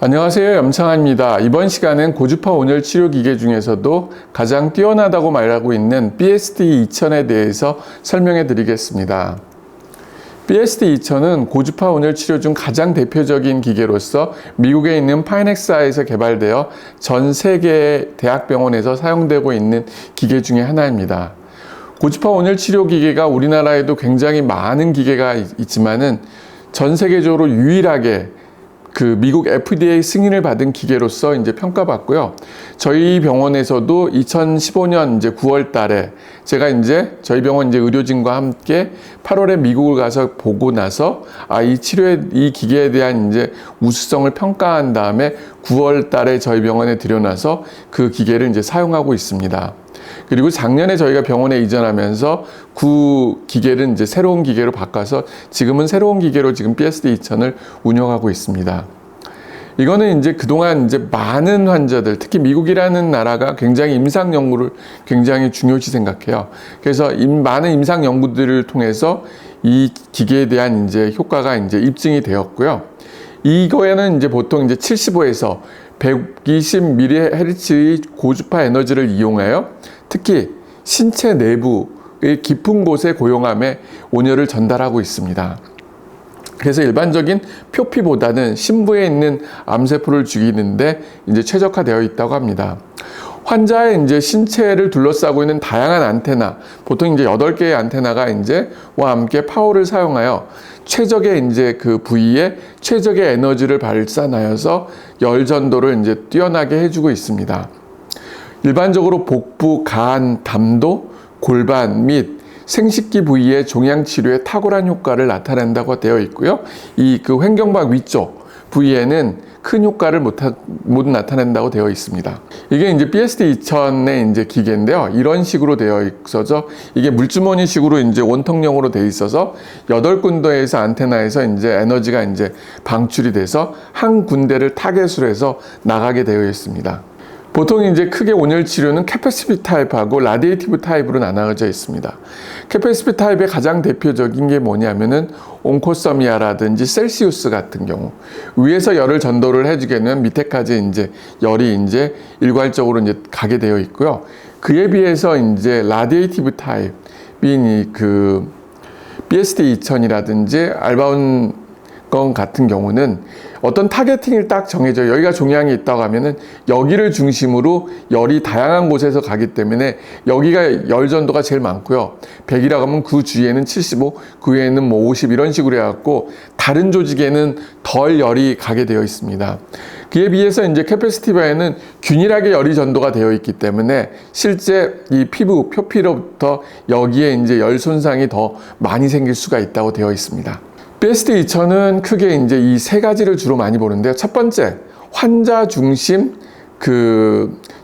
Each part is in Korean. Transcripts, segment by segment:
안녕하세요. 염창환입니다. 이번 시간은 고주파 온열 치료 기계 중에서도 가장 뛰어나다고 말하고 있는 BSD-2000에 대해서 설명해 드리겠습니다. BSD-2000은 고주파 온열 치료 중 가장 대표적인 기계로서 미국에 있는 파이넥사에서 개발되어 전 세계의 대학병원에서 사용되고 있는 기계 중에 하나입니다. 고주파 온열 치료 기계가 우리나라에도 굉장히 많은 기계가 있지만은 전 세계적으로 유일하게 미국 FDA 승인을 받은 기계로서 이제 평가받고요. 저희 병원에서도 2015년 이제 9월 달에 제가 이제 저희 병원 이제 의료진과 함께 8월에 미국을 가서 보고 나서 이 기계에 대한 이제 우수성을 평가한 다음에 9월 달에 저희 병원에 들여놔서 그 기계를 이제 사용하고 있습니다. 그리고 작년에 저희가 병원에 이전하면서 그 기계를 이제 새로운 기계로 바꿔서 지금은 새로운 기계로 지금 BSD-2000을 운영하고 있습니다. 이거는 이제 그동안 이제 많은 환자들, 특히 미국이라는 나라가 굉장히 임상 연구를 굉장히 중요시 생각해요. 그래서 많은 임상 연구들을 통해서 이 기계에 대한 이제 효과가 이제 입증이 되었고요. 이거에는 이제 보통 이제 75에서 120mHz의 고주파 에너지를 이용하여 특히 신체 내부의 깊은 곳에 고용함에 온열을 전달하고 있습니다. 그래서 일반적인 표피보다는 심부에 있는 암세포를 죽이는데 이제 최적화되어 있다고 합니다. 환자의 이제 신체를 둘러싸고 있는 다양한 안테나, 보통 이제 8개의 안테나가 와 함께 파워를 사용하여 최적의 이제 그 부위에 최적의 에너지를 발산하여서 열 전도를 이제 뛰어나게 해주고 있습니다. 일반적으로 복부, 간, 담도, 골반 및 생식기 부위의 종양 치료에 탁월한 효과를 나타낸다고 되어 있고요. 그 횡경막 위쪽 부위에는 큰 효과를 못 나타낸다고 되어 있습니다. 이게 이제 BSD-2000의 이제 기계인데요. 이런 식으로 되어 있어서 이게 물주머니 식으로 이제 원통형으로 되어 있어서 8군데에서 안테나에서 이제 에너지가 이제 방출이 돼서 한 군데를 타겟으로 해서 나가게 되어 있습니다. 보통 이제 크게 온열 치료는 캐패시티 타입하고 라디에이티브 타입으로 나눠져 있습니다. 캐패시티 타입의 가장 대표적인 게 뭐냐면은 온코서미아라든지 셀시우스 같은 경우 위에서 열을 전도를 해주게 되면 밑에까지 이제 열이 이제 일괄적으로 이제 가게 되어 있고요. 그에 비해서 이제 라디에이티브 타입인 그 BSD-2000이라든지 알바운 건 같은 경우는 어떤 타겟팅을 딱 정해져 여기가 종양이 있다고 하면은 여기를 중심으로 열이 다양한 곳에서 가기 때문에 여기가 열 전도가 제일 많고요. 100이라고 하면 그 주위에는 75, 그 위에는 뭐 50 이런 식으로 해갖고 다른 조직에는 덜 열이 가게 되어 있습니다. 그에 비해서 이제 캐패시티바에는 균일하게 열이 전도가 되어 있기 때문에 실제 이 피부 표피로부터 여기에 이제 열 손상이 더 많이 생길 수가 있다고 되어 있습니다. BSD-2000은 크게 이제 이 세 가지를 주로 많이 보는데요. 첫 번째, 환자 중심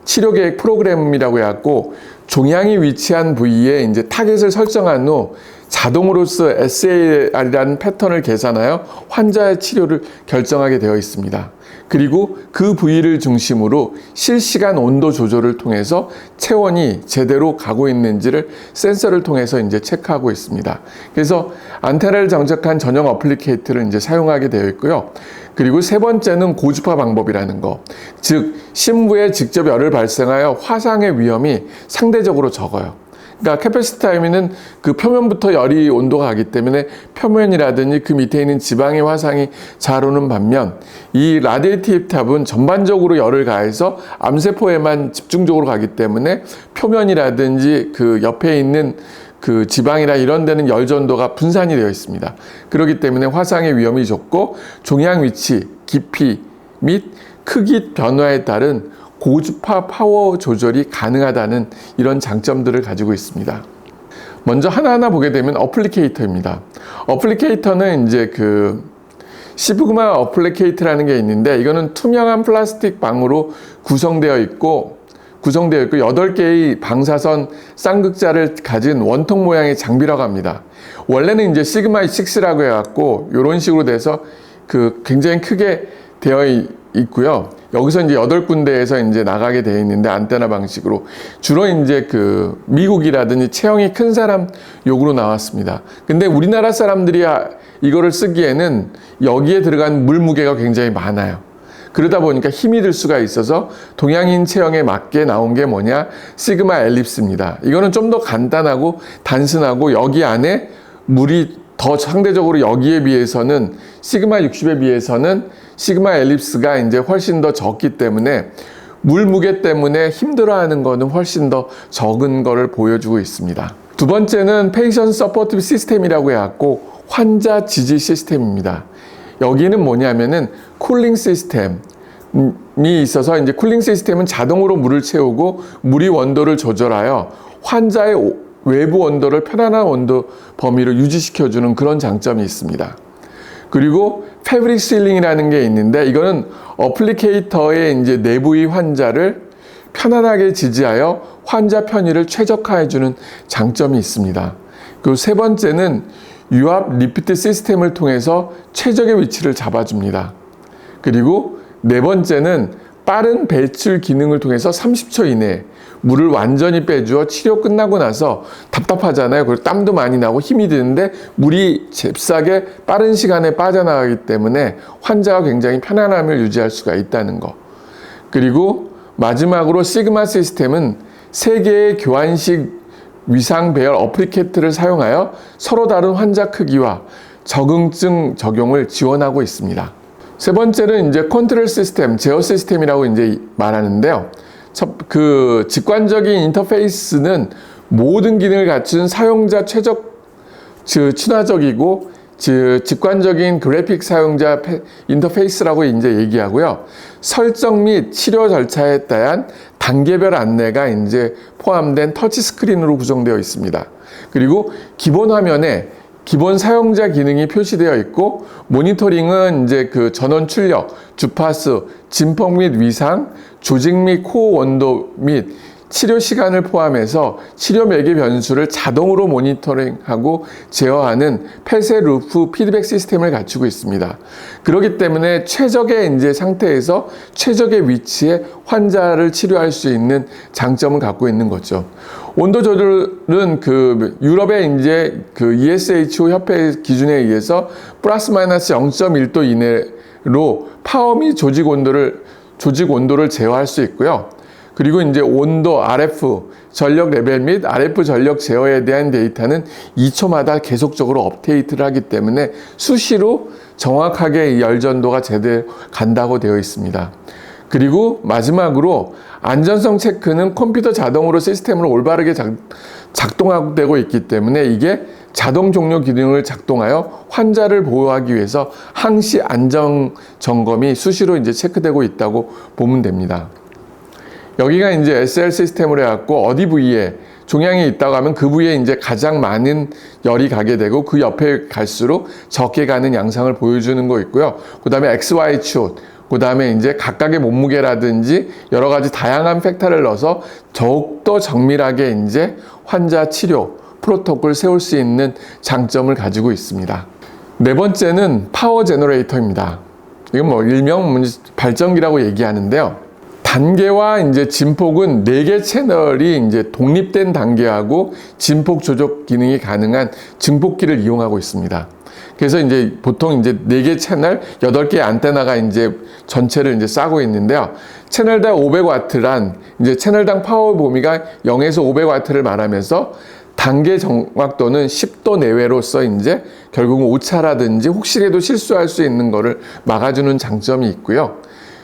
치료 계획 프로그램이라고 해갖고 종양이 위치한 부위에 이제 타겟을 설정한 후 자동으로서 SAR이라는 패턴을 계산하여 환자의 치료를 결정하게 되어 있습니다. 그리고 그 부위를 중심으로 실시간 온도 조절을 통해서 체온이 제대로 가고 있는지를 센서를 통해서 이제 체크하고 있습니다. 그래서 안테나를 장착한 전용 어플리케이터를 이제 사용하게 되어 있고요. 그리고 세 번째는 고주파 방법이라는 거. 즉, 심부에 직접 열을 발생하여 화상의 위험이 상대적으로 적어요. 그러니까 캐패시티 타임은 그 표면부터 열이 온도가 가기 때문에 표면이라든지 그 밑에 있는 지방의 화상이 잘 오는 반면 이 라디에이티브 탑은 전반적으로 열을 가해서 암세포에만 집중적으로 가기 때문에 표면이라든지 그 옆에 있는 그 지방이나 이런 데는 열 전도가 분산이 되어 있습니다. 그렇기 때문에 화상의 위험이 적고 종양 위치, 깊이 및 크기 변화에 따른 고주파 파워 조절이 가능하다는 이런 장점들을 가지고 있습니다. 먼저 하나하나 보게 되면 어플리케이터입니다. 어플리케이터는 이제 시그마 어플리케이터라는 게 있는데 이거는 투명한 플라스틱 방으로 구성되어 있고 8개의 방사선 쌍극자를 가진 원통 모양의 장비라고 합니다. 원래는 이제 시그마 6라고 해갖고 이런 식으로 돼서 굉장히 크게 되어 있고요. 여기서 이제 8군데에서 이제 나가게 되어 있는데 안테나 방식으로 주로 이제 미국이라든지 체형이 큰 사람 용으로 나왔습니다. 근데 우리나라 사람들이 이거를 쓰기에는 여기에 들어간 물 무게가 굉장히 많아요. 그러다 보니까 힘이 들 수가 있어서 동양인 체형에 맞게 나온 게 뭐냐? 시그마 엘립스입니다. 이거는 좀 더 간단하고 단순하고 여기 안에 물이 더 상대적으로 여기에 비해서는 시그마 60에 비해서는 시그마 엘립스가 이제 훨씬 더 적기 때문에 물 무게 때문에 힘들어하는 거는 훨씬 더 적은 거를 보여주고 있습니다. 두 번째는 페이션 서포트 시스템이라고 해갖고 환자 지지 시스템입니다. 여기는 뭐냐면은 쿨링 시스템이 있어서 이제 쿨링 시스템은 자동으로 물을 채우고 물이 원도를 조절하여 환자의 외부 온도를 편안한 온도 범위로 유지시켜주는 그런 장점이 있습니다. 그리고 패브릭 실링이라는 게 있는데 이거는 어플리케이터의 이제 내부의 환자를 편안하게 지지하여 환자 편의를 최적화해주는 장점이 있습니다. 그리고 세 번째는 유압 리피트 시스템을 통해서 최적의 위치를 잡아줍니다. 그리고 네 번째는 빠른 배출 기능을 통해서 30초 이내에 물을 완전히 빼주어 치료 끝나고 나서 답답하잖아요. 그리고 땀도 많이 나고 힘이 드는데 물이 잽싸게 빠른 시간에 빠져나가기 때문에 환자가 굉장히 편안함을 유지할 수가 있다는 거. 그리고 마지막으로 시그마 시스템은 3개의 교환식 위상 배열 어플리케이터를 사용하여 서로 다른 환자 크기와 적응증 적용을 지원하고 있습니다. 세 번째는 이제 컨트롤 시스템, 제어 시스템이라고 이제 말하는데요. 그 직관적인 인터페이스는 모든 기능을 갖춘 사용자 친화적이고 직관적인 그래픽 사용자 인터페이스라고 이제 얘기하고요. 설정 및 치료 절차에 대한 단계별 안내가 이제 포함된 터치 스크린으로 구성되어 있습니다. 그리고 기본 화면에 기본 사용자 기능이 표시되어 있고 모니터링은 이제 그 전원 출력, 주파수, 진폭 및 위상, 조직 및 코어 원도 및 치료 시간을 포함해서 치료 매개 변수를 자동으로 모니터링하고 제어하는 폐쇄 루프 피드백 시스템을 갖추고 있습니다. 그렇기 때문에 최적의 이제 상태에서 최적의 위치에 환자를 치료할 수 있는 장점을 갖고 있는 거죠. 온도 조절은 그 유럽의 이제 그 ESHO 협회 기준에 의해서 플러스 마이너스 0.1도 이내로 파워 및 조직 온도를 제어할 수 있고요. 그리고 이제 온도, RF, 전력 레벨 및 RF 전력 제어에 대한 데이터는 2초마다 계속적으로 업데이트를 하기 때문에 수시로 정확하게 열전도가 제대로 간다고 되어 있습니다. 그리고 마지막으로 안전성 체크는 컴퓨터 자동으로 시스템을 올바르게 작동되고 있기 때문에 이게 자동 종료 기능을 작동하여 환자를 보호하기 위해서 항시 안전 점검이 수시로 이제 체크되고 있다고 보면 됩니다. 여기가 이제 SL 시스템으로 해갖고 어디 부위에 종양이 있다고 하면 그 부위에 이제 가장 많은 열이 가게 되고 그 옆에 갈수록 적게 가는 양상을 보여주는 거 있고요. 그 다음에 XY 축, 그 다음에 이제 각각의 몸무게라든지 여러 가지 다양한 팩터를 넣어서 더욱더 정밀하게 이제 환자 치료 프로토콜을 세울 수 있는 장점을 가지고 있습니다. 네 번째는 파워 제너레이터입니다. 이건 뭐 일명 발전기라고 얘기하는데요. 단계와 이제 진폭은 4개 채널이 이제 독립된 단계하고 진폭 조절 기능이 가능한 증폭기를 이용하고 있습니다. 그래서 이제 보통 이제 4개 채널, 8개의 안테나가 이제 전체를 이제 싸고 있는데요. 채널당 500W란 이제 채널당 파워 범위가 0에서 500W를 말하면서 단계 정확도는 10도 내외로서 이제 결국은 오차라든지 혹시라도 실수할 수 있는 거를 막아주는 장점이 있고요.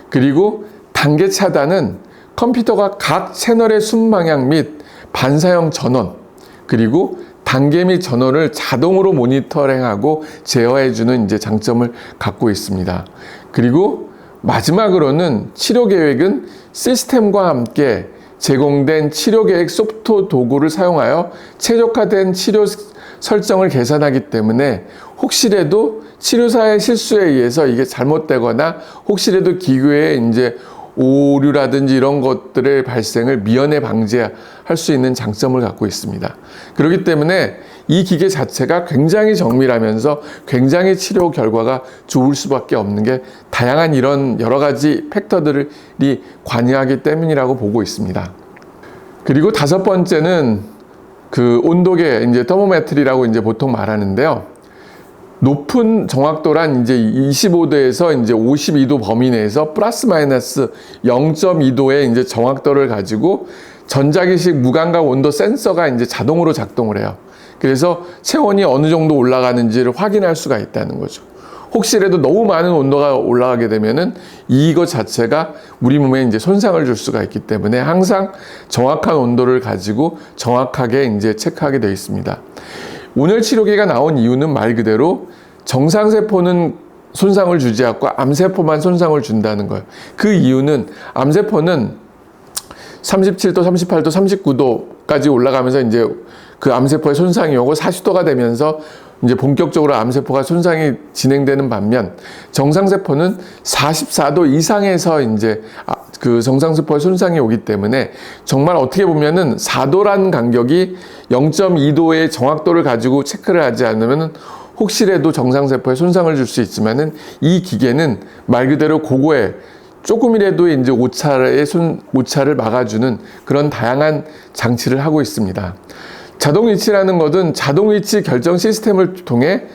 그리고 단계 차단은 컴퓨터가 각 채널의 순방향 및 반사형 전원, 그리고 단계 및 전원을 자동으로 모니터링하고 제어해주는 이제 장점을 갖고 있습니다. 그리고 마지막으로는 치료 계획은 시스템과 함께 제공된 치료 계획 소프트 도구를 사용하여 최적화된 치료 설정을 계산하기 때문에 혹시라도 치료사의 실수에 의해서 이게 잘못되거나 혹시라도 기계에 이제 오류라든지 이런 것들의 발생을 미연에 방지할 수 있는 장점을 갖고 있습니다. 그렇기 때문에 이 기계 자체가 굉장히 정밀하면서 굉장히 치료 결과가 좋을 수밖에 없는 게 다양한 이런 여러 가지 팩터들이 관여하기 때문이라고 보고 있습니다. 그리고 다섯 번째는 그 온도계, 이제 터모메트리라고 이제 보통 말하는데요. 높은 정확도란 이제 25도에서 이제 52도 범위 내에서 플러스 마이너스 0.2도의 이제 정확도를 가지고 전자기식 무감각 온도 센서가 이제 자동으로 작동을 해요. 그래서 체온이 어느 정도 올라가는지를 확인할 수가 있다는 거죠. 혹시라도 너무 많은 온도가 올라가게 되면은 이것 자체가 우리 몸에 이제 손상을 줄 수가 있기 때문에 항상 정확한 온도를 가지고 정확하게 이제 체크하게 되어 있습니다. 온열 치료기가 나온 이유는 말 그대로 정상세포는 손상을 주지 않고 암세포만 손상을 준다는 거예요. 그 이유는 암세포는 37도, 38도, 39도까지 올라가면서 이제 그 암세포의 손상이 오고 40도가 되면서 이제 본격적으로 암세포가 손상이 진행되는 반면 정상세포는 44도 이상에서 이제 그 정상세포의 손상이 오기 때문에 정말 어떻게 보면은 4도라는 간격이 0.2도의 정확도를 가지고 체크를 하지 않으면 혹시라도 정상세포에 손상을 줄 수 있지만은 이 기계는 말 그대로 그거에 조금이라도 이제 오차를 막아주는 그런 다양한 장치를 하고 있습니다. 자동위치라는 것은 자동위치 결정 시스템을 통해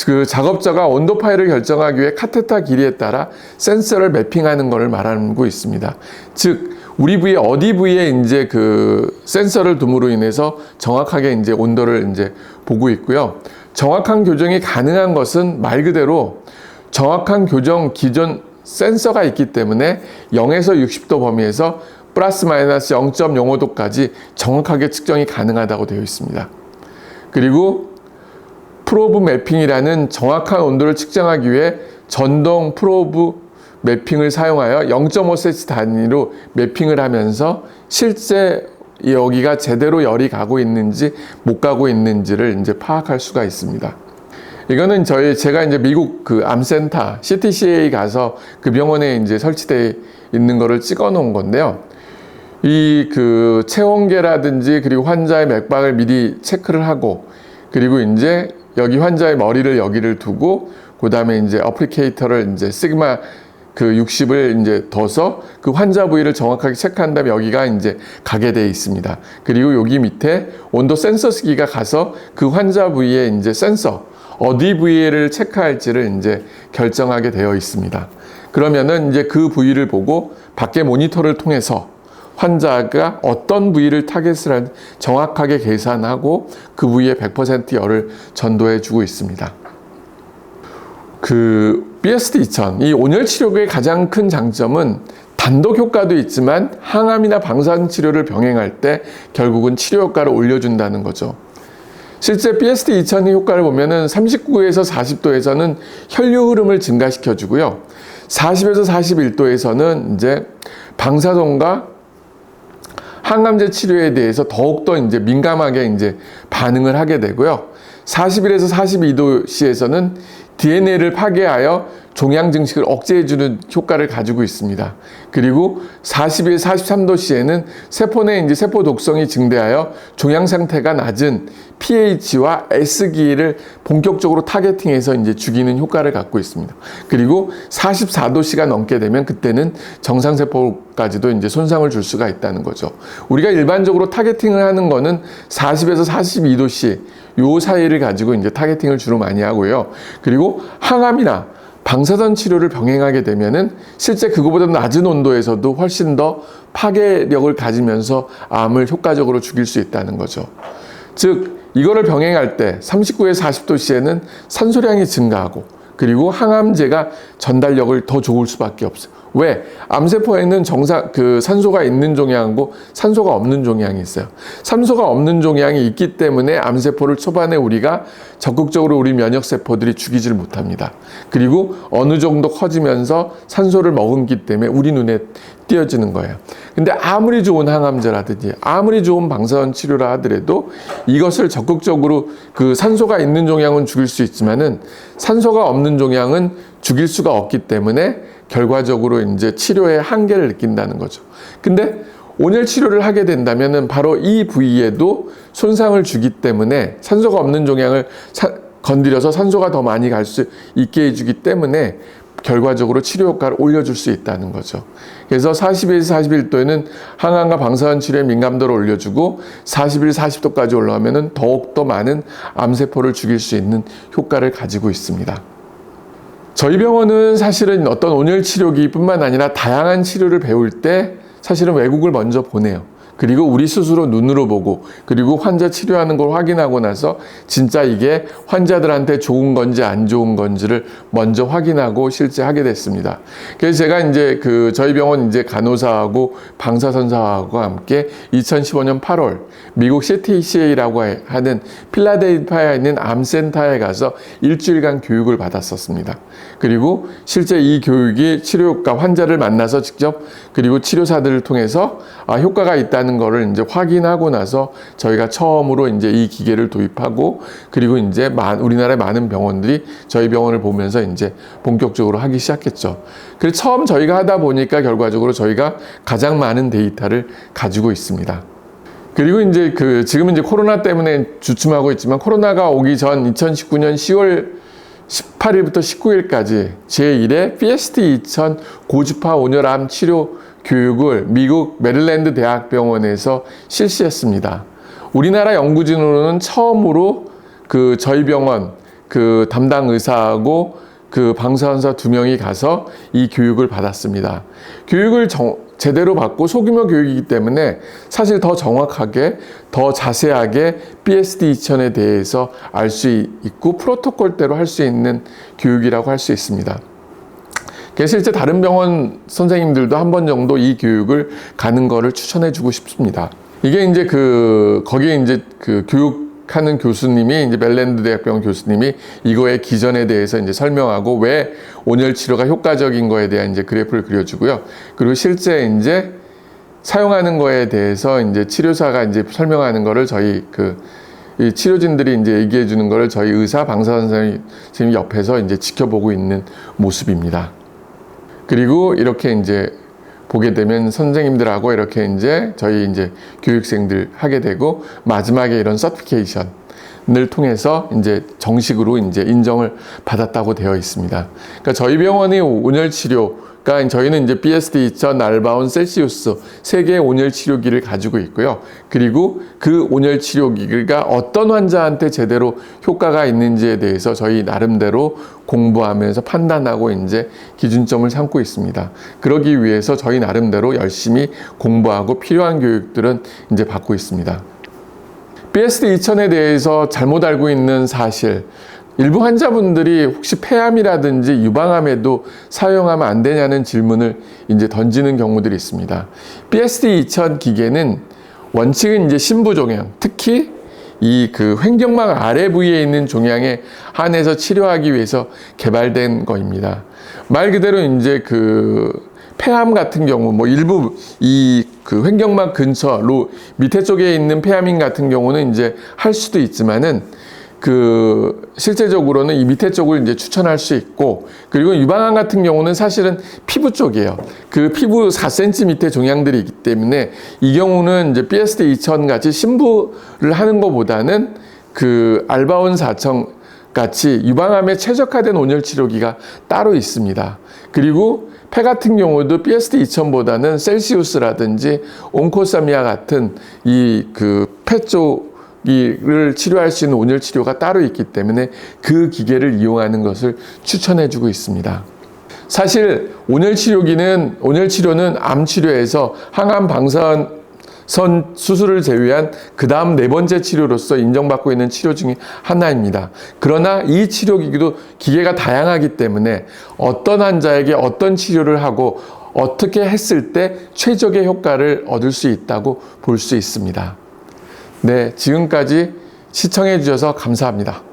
그 작업자가 온도 파일을 결정하기 위해 카테터 길이에 따라 센서를 매핑하는 것을 말하고 있습니다. 즉, 우리 부위 어디 부위에 이제 그 센서를 둠으로 인해서 정확하게 이제 온도를 이제 보고 있고요. 정확한 교정이 가능한 것은 말 그대로 정확한 교정 기존 센서가 있기 때문에 0에서 60도 범위에서 플러스 마이너스 0.05도까지 정확하게 측정이 가능하다고 되어 있습니다. 그리고 프로브 매핑이라는 정확한 온도를 측정하기 위해 전동 프로브 매핑을 사용하여 0.5cm 단위로 매핑을 하면서 실제 여기가 제대로 열이 가고 있는지 못 가고 있는지를 이제 파악할 수가 있습니다. 이거는 제가 이제 미국 그 암센터 CTCA 가서 그 병원에 이제 설치되어 있는 거를 찍어 놓은 건데요. 이 그 체온계라든지 그리고 환자의 맥박을 미리 체크를 하고 그리고 이제 여기 환자의 머리를 여기를 두고 그 다음에 이제 어플리케이터를 이제 시그마 그 60을 이제 둬서 그 환자 부위를 정확하게 체크한 다음에 여기가 이제 가게 되어 있습니다. 그리고 여기 밑에 온도 센서기가 가서 그 환자 부위에 이제 센서 어디 부위를 체크할지를 이제 결정하게 되어 있습니다. 그러면은 이제 그 부위를 보고 밖에 모니터를 통해서 환자가 어떤 부위를 타겟을 하는지 정확하게 계산하고 그 부위에 100% 열을 전도해 주고 있습니다. 그 BSD-2000, 이 온열 치료기의 가장 큰 장점은 단독 효과도 있지만 항암이나 방사선 치료를 병행할 때 결국은 치료 효과를 올려준다는 거죠. 실제 BSD-2000의 효과를 보면은 39에서 40도에서는 혈류 흐름을 증가시켜 주고요. 40에서 41도에서는 이제 방사선과 항암제 치료에 대해서 더욱더 이제 민감하게 이제 반응을 하게 되고요. 41에서 42도씨에서는 DNA를 파괴하여 종양 증식을 억제해주는 효과를 가지고 있습니다. 그리고 42에서 43도씨에는 세포 내 이제 세포 독성이 증대하여 종양 상태가 낮은 pH와 S기를 본격적으로 타겟팅해서 이제 죽이는 효과를 갖고 있습니다. 그리고 44도씨가 넘게 되면 그때는 정상세포까지도 이제 손상을 줄 수가 있다는 거죠. 우리가 일반적으로 타겟팅을 하는 거는 40에서 42도씨 요 사이를 가지고 이제 타겟팅을 주로 많이 하고요. 그리고 항암이나 방사선 치료를 병행하게 되면은 실제 그거보다 낮은 온도에서도 훨씬 더 파괴력을 가지면서 암을 효과적으로 죽일 수 있다는 거죠. 즉, 이거를 병행할 때 39에서 40도씨에는 산소량이 증가하고 그리고 항암제가 전달력을 더 좋을 수밖에 없어요. 왜? 암세포에는 산소가 있는 종양하고 산소가 없는 종양이 있어요. 산소가 없는 종양이 있기 때문에 암세포를 초반에 우리가 적극적으로 우리 면역세포들이 죽이질 못합니다. 그리고 어느 정도 커지면서 산소를 머금기 때문에 우리 눈에 띄어지는 거예요. 근데 아무리 좋은 항암제라든지 아무리 좋은 방사선 치료라 하더라도 이것을 적극적으로 그 산소가 있는 종양은 죽일 수 있지만은 산소가 없는 종양은 죽일 수가 없기 때문에 결과적으로 이제 치료의 한계를 느낀다는 거죠. 근데 온열 치료를 하게 된다면은 바로 이 부위에도 손상을 주기 때문에 산소가 없는 종양을 건드려서 산소가 더 많이 갈 수 있게 해주기 때문에 결과적으로 치료 효과를 올려줄 수 있다는 거죠. 그래서 40에서 41도에는 항암과 방사선 치료의 민감도를 올려주고 41, 40도까지 올라가면 더욱더 많은 암세포를 죽일 수 있는 효과를 가지고 있습니다. 저희 병원은 사실은 어떤 온열 치료기뿐만 아니라 다양한 치료를 배울 때 사실은 외국을 먼저 보내요. 그리고 우리 스스로 눈으로 보고 그리고 환자 치료하는 걸 확인하고 나서 진짜 이게 환자들한테 좋은 건지 안 좋은 건지를 먼저 확인하고 실제 하게 됐습니다. 그래서 제가 이제 저희 병원 이제 간호사하고 방사선사하고 함께 2015년 8월 미국 CTCA라고 하는 필라델피아에 있는 암센터에 가서 일주일간 교육을 받았었습니다. 그리고 실제 이 교육이 치료 효과, 환자를 만나서 직접 그리고 치료사들을 통해서 효과가 있다는 거를 이제 확인하고 나서 저희가 처음으로 이제 이 기계를 도입하고 그리고 이제 우리나라의 많은 병원들이 저희 병원을 보면서 이제 본격적으로 하기 시작했죠. 그래서 처음 저희가 하다 보니까 결과적으로 저희가 가장 많은 데이터를 가지고 있습니다. 그리고 이제 지금은 이제 코로나 때문에 주춤하고 있지만 코로나가 오기 전 2019년 10월 18일부터 19일까지 제1회 PST-2000 고주파 온열암 치료 교육을 미국 메릴랜드 대학병원에서 실시했습니다. 우리나라 연구진으로는 처음으로 저희 병원 담당 의사하고 방사선사 2명이 가서 이 교육을 받았습니다. 교육을 제대로 받고 소규모 교육이기 때문에 사실 더 정확하게, 더 자세하게 PST-2000에 대해서 알 수 있고 프로토콜대로 할 수 있는 교육이라고 할 수 있습니다. 그래서 실제 다른 병원 선생님들도 한 번 정도 이 교육을 가는 거를 추천해 주고 싶습니다. 이게 이제 거기에 이제 교육하는 교수님이 이제 멜랜드 대학병원 교수님이 이거의 기전에 대해서 이제 설명하고 왜 온열 치료가 효과적인 거에 대한 이제 그래프를 그려주고요. 그리고 실제 이제 사용하는 거에 대해서 이제 치료사가 이제 설명하는 거를 저희 이 치료진들이 이제 얘기해 주는 거를 저희 의사, 방사선 선생님이 옆에서 이제 지켜보고 있는 모습입니다. 그리고 이렇게 이제 보게 되면 선생님들하고 이렇게 이제 저희 이제 교육생들 하게 되고 마지막에 이런 서티피케이션을 통해서 이제 정식으로 이제 인정을 받았다고 되어 있습니다. 그러니까 저희 병원의 온열 치료가 저희는 이제 PST-2000, 알바온, 셀시우스 3개의 온열 치료기를 가지고 있고요. 그리고 그 온열 치료기가 어떤 환자한테 제대로 효과가 있는지에 대해서 저희 나름대로 공부하면서 판단하고 이제 기준점을 삼고 있습니다. 그러기 위해서 저희 나름대로 열심히 공부하고 필요한 교육들은 이제 받고 있습니다. PST-2000에 대해서 잘못 알고 있는 사실, 일부 환자분들이 혹시 폐암이라든지 유방암에도 사용하면 안 되냐는 질문을 이제 던지는 경우들이 있습니다. PST-2000 기계는 원칙은 이제 심부 종양, 특히 이 횡격막 아래 부위에 있는 종양에 한해서 치료하기 위해서 개발된 거입니다. 말 그대로 이제 폐암 같은 경우, 뭐 일부 횡격막 근처 밑에 쪽에 있는 폐암인 같은 경우는 이제 할 수도 있지만은 실제적으로는 이 밑에 쪽을 이제 추천할 수 있고, 그리고 유방암 같은 경우는 사실은 피부 쪽이에요. 피부 4cm 밑에 종양들이 있기 때문에 이 경우는 이제 PST-2000 같이 심부를 하는 것보다는 알바온 4000 같이 유방암에 최적화된 온열 치료기가 따로 있습니다. 그리고 폐 같은 경우도 PST-2000보다는 셀시우스라든지 온코사미아 같은 폐 쪽을 치료할 수 있는 온열 치료가 따로 있기 때문에 그 기계를 이용하는 것을 추천해 주고 있습니다. 사실 온열 치료는 암 치료에서 항암 방사선 수술을 제외한 그 다음 4번째 치료로서 인정받고 있는 치료 중에 하나입니다. 그러나 이 치료기기도 기계가 다양하기 때문에 어떤 환자에게 어떤 치료를 하고 어떻게 했을 때 최적의 효과를 얻을 수 있다고 볼 수 있습니다. 네, 지금까지 시청해 주셔서 감사합니다.